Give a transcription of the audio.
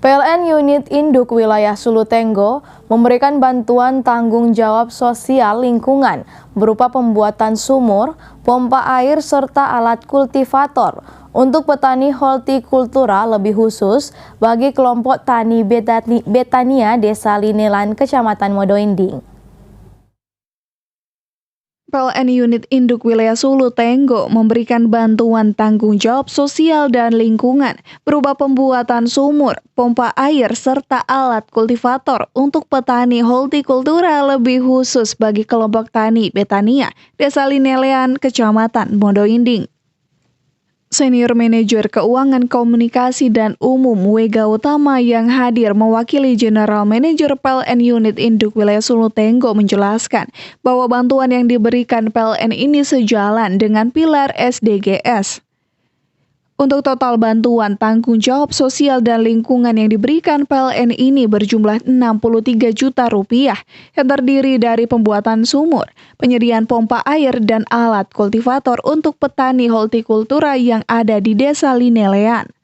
PLN Unit Induk Wilayah Sulutenggo memberikan bantuan tanggung jawab sosial lingkungan berupa pembuatan sumur, pompa air, serta alat kultivator untuk petani hortikultura lebih khusus bagi kelompok tani Betania Desa Linelan, Kecamatan Modoinding. PLN Unit Induk Wilayah Sulutenggo memberikan bantuan tanggung jawab sosial dan lingkungan berupa pembuatan sumur, pompa air, serta alat kultivator untuk petani hortikultura lebih khusus bagi kelompok tani Betania, Desa Linelan, Kecamatan Modoinding. Senior Manajer Keuangan Komunikasi dan Umum Wega Utama yang hadir mewakili General Manager PLN Unit Induk Wilayah Sulutenggo menjelaskan bahwa bantuan yang diberikan PLN ini sejalan dengan pilar SDGs. Untuk total bantuan tanggung jawab sosial dan lingkungan yang diberikan PLN ini berjumlah Rp63 juta yang terdiri dari pembuatan sumur, penyediaan pompa air, dan alat kultivator untuk petani hortikultura yang ada di Desa Linelan.